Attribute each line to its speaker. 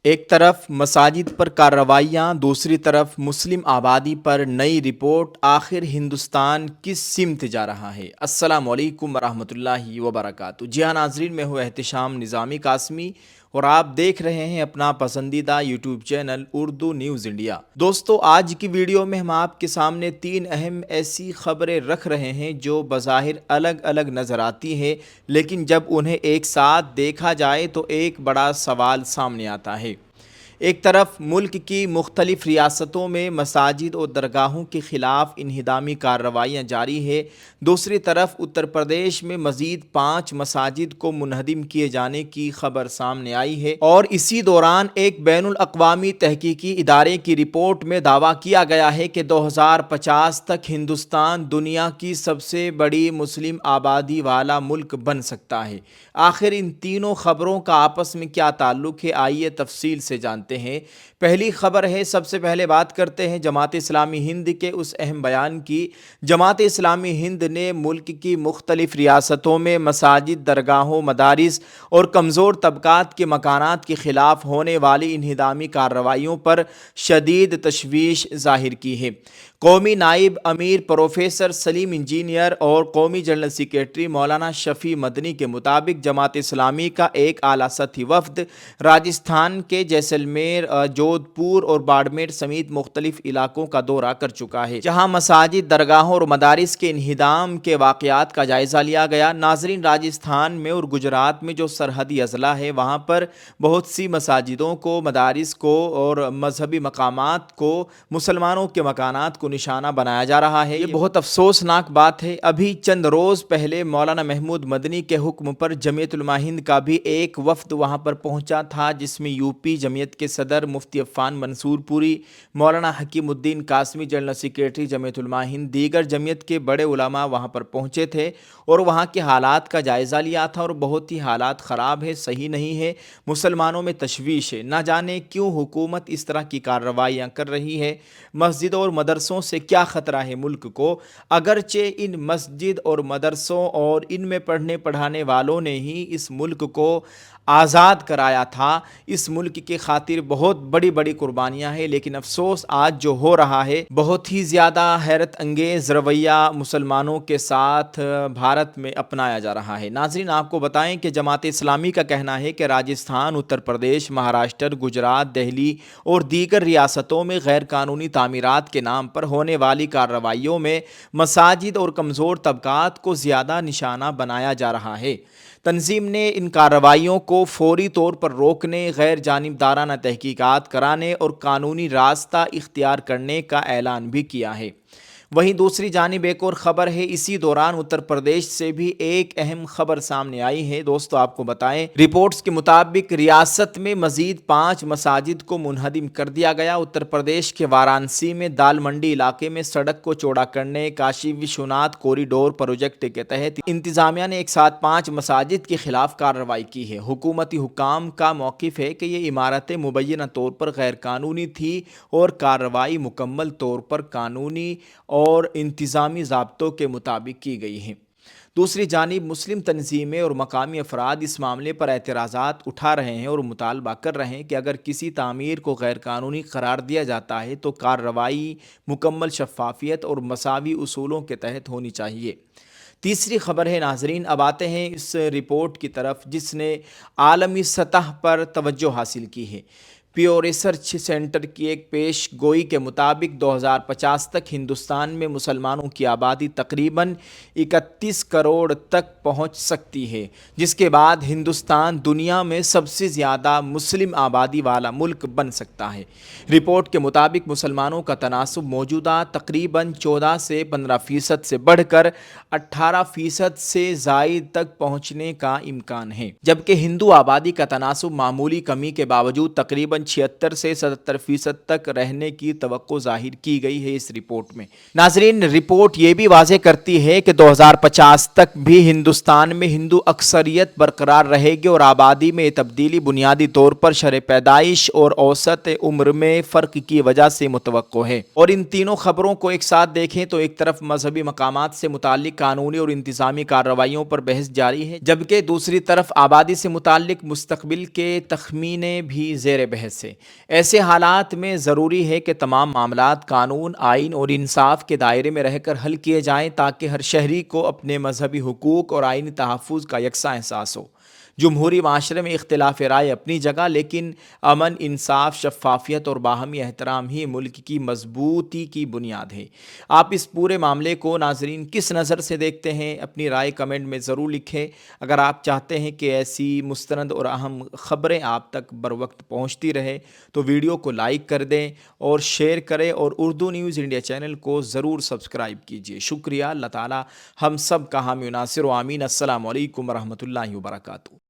Speaker 1: ایک طرف مساجد پر کارروائیاں، دوسری طرف مسلم آبادی پر نئی رپورٹ، آخر ہندوستان کس سمت جا رہا ہے؟ السلام علیکم ورحمۃ اللہ وبرکاتہ۔ جی ہاں ناظرین، میں ہوں احتشام نظامی قاسمی اور آپ دیکھ رہے ہیں اپنا پسندیدہ YouTube channel Urdu news India. دوستو، آج کی ویڈیو میں ہم آپ کے سامنے 3 اہم ایسی خبریں رکھ رہے ہیں جو بظاہر الگ الگ نظر آتی ہیں، لیکن جب انہیں ایک ساتھ دیکھا جائے تو ایک بڑا سوال سامنے آتا ہے۔ ایک طرف ملک کی مختلف ریاستوں میں مساجد اور درگاہوں کے خلاف انہدامی کارروائیاں جاری ہے، دوسری طرف اتر پردیش میں مزید 5 مساجد کو منہدم کیے جانے کی خبر سامنے آئی ہے، اور اسی دوران ایک بین الاقوامی تحقیقی ادارے کی رپورٹ میں دعویٰ کیا گیا ہے کہ 2050 تک ہندوستان دنیا کی سب سے بڑی مسلم آبادی والا ملک بن سکتا ہے۔ آخر ان تینوں خبروں کا آپس میں کیا تعلق ہے، آئیے تفصیل سے جانتے ہیں۔ پہلی خبر ہے، سب سے پہلے بات کرتے ہیں جماعت اسلامی ہند کے اس اہم بیان کی۔ جماعت اسلامی ہند نے ملک کی مختلف ریاستوں میں مساجد، درگاہوں، مدارس اور کمزور طبقات کے مکانات کے خلاف ہونے والی انہدامی کارروائیوں پر شدید تشویش ظاہر کی ہے۔ قومی نائب امیر پروفیسر سلیم انجینئر اور قومی جنرل سیکریٹری مولانا شفیع مدنی کے مطابق جماعت اسلامی کا ایک اعلیٰ سطحی وفد راجستھان کے جیسلمیر، جودھ پور اور باڑمیر سمیت مختلف علاقوں کا دورہ کر چکا ہے، جہاں مساجد، درگاہوں اور مدارس کے انہدام کے واقعات کا جائزہ لیا گیا۔ ناظرین، راجستھان میں اور گجرات میں جو سرحدی اضلاع ہے، وہاں پر بہت سی مساجدوں کو، مدارس کو اور مذہبی مقامات کو، مسلمانوں کے مکانات کو نشانہ بنایا جا رہا ہے۔ یہ بہت افسوسناک بات ہے۔ ابھی چند روز پہلے مولانا محمود مدنی کے حکم پر جمعیت علماء ہند کا بھی ایک وفد وہاں پر پہنچا تھا، جس میں یوپی جمعیت کے صدر مفتی عفان منصور پوری، مولانا حکیم الدین قاسمی جنرل سیکریٹری جمعیت علماء ہند، دیگر جمعیت کے بڑے علماء وہاں پر پہنچے تھے اور وہاں کے حالات کا جائزہ لیا تھا، اور بہت ہی حالات خراب ہے، صحیح نہیں ہے، مسلمانوں میں تشویش ہے۔ نہ جانے کیوں حکومت اس طرح کی کارروائیاں کر رہی ہے۔ مسجدوں اور مدرسوں سے کیا خطرہ ہے ملک کو؟ اگرچہ ان مسجد اور مدرسوں اور ان میں پڑھنے پڑھانے والوں نے ہی اس ملک کو آزاد کرایا تھا، اس ملک کی خاطر بہت بڑی بڑی قربانیاں ہیں، لیکن افسوس آج جو ہو رہا ہے بہت ہی زیادہ حیرت انگیز رویہ مسلمانوں کے ساتھ بھارت میں اپنایا جا رہا ہے۔ ناظرین، آپ کو بتائیں کہ جماعت اسلامی کا کہنا ہے کہ راجستھان، اتر پردیش، مہاراشٹر، گجرات، دہلی اور دیگر ریاستوں میں غیر قانونی تعمیرات کے نام پر ہونے والی کارروائیوں میں مساجد اور کمزور طبقات کو زیادہ نشانہ بنایا جا رہا ہے۔ تنظیم نے ان کارروائیوں کو فوری طور پر روکنے، غیر جانبدارانہ تحقیقات کرانے اور قانونی راستہ اختیار کرنے کا اعلان بھی کیا ہے۔ وہیں دوسری جانب ایک اور خبر ہے، اسی دوران اتر پردیش سے بھی ایک اہم خبر سامنے آئی ہے۔ دوستو، آپ کو بتائیں، رپورٹس کے مطابق ریاست میں مزید 5 مساجد کو منہدم کر دیا گیا۔ اتر پردیش کے وارانسی میں دال منڈی علاقے میں سڑک کو چوڑا کرنے، کاشی وشوناتھ کوریڈور پروجیکٹ کے تحت انتظامیہ نے ایک ساتھ 5 مساجد کے خلاف کارروائی کی ہے۔ حکومتی حکام کا موقف ہے کہ یہ عمارتیں مبینہ طور پر غیر قانونی تھی اور کارروائی مکمل طور پر قانونی اور انتظامی ضابطوں کے مطابق کی گئی ہیں۔ دوسری جانب مسلم تنظیمیں اور مقامی افراد اس معاملے پر اعتراضات اٹھا رہے ہیں اور مطالبہ کر رہے ہیں کہ اگر کسی تعمیر کو غیر قانونی قرار دیا جاتا ہے تو کارروائی مکمل شفافیت اور مساوی اصولوں کے تحت ہونی چاہیے۔ تیسری خبر ہے ناظرین، اب آتے ہیں اس رپورٹ کی طرف جس نے عالمی سطح پر توجہ حاصل کی ہے۔ پیو ریسرچ سینٹر کی ایک پیش گوئی کے مطابق 2050 تک ہندوستان میں مسلمانوں کی آبادی تقریباً 31 کروڑ تک پہنچ سکتی ہے، جس کے بعد ہندوستان دنیا میں سب سے زیادہ مسلم آبادی والا ملک بن سکتا ہے۔ رپورٹ کے مطابق مسلمانوں کا تناسب موجودہ تقریباً 14 سے 15% سے بڑھ کر 18% سے زائد تک پہنچنے کا امکان ہے، جبکہ ہندو آبادی کا تناسب معمولی کمی کے باوجود تقریباً 76 سے 77% تک رہنے کی توقع ظاہر کی گئی ہے اس رپورٹ میں۔ ناظرین، رپورٹ یہ بھی واضح کرتی ہے کہ 2050 تک بھی ہندوستان میں ہندو اکثریت برقرار رہے گی اور آبادی میں تبدیلی بنیادی طور پر شرح پیدائش اور اوسط عمر میں فرق کی وجہ سے متوقع ہے۔ اور ان تینوں خبروں کو ایک ساتھ دیکھیں تو ایک طرف مذہبی مقامات سے متعلق قانونی اور انتظامی کارروائیوں پر بحث جاری ہے، جبکہ دوسری طرف آبادی سے متعلق مستقبل کے تخمینے بھی زیر بحث سے۔ ایسے حالات میں ضروری ہے کہ تمام معاملات قانون، آئین اور انصاف کے دائرے میں رہ کر حل کیے جائیں تاکہ ہر شہری کو اپنے مذہبی حقوق اور آئینی تحفظ کا یکساں احساس ہو۔ جمہوری معاشرے میں اختلاف رائے اپنی جگہ، لیکن امن، انصاف، شفافیت اور باہمی احترام ہی ملک کی مضبوطی کی بنیاد ہے۔ آپ اس پورے معاملے کو ناظرین کس نظر سے دیکھتے ہیں؟ اپنی رائے کمنٹ میں ضرور لکھیں۔ اگر آپ چاہتے ہیں کہ ایسی مستند اور اہم خبریں آپ تک بر وقت پہنچتی رہے تو ویڈیو کو لائک کر دیں اور شیئر کریں، اور اردو نیوز انڈیا چینل کو ضرور سبسکرائب کیجیے۔ شکریہ۔ اللہ تعالی ہم سب کا حامی و ناصر و آمین۔ السلام علیکم ورحمۃ اللہ وبرکاتہ۔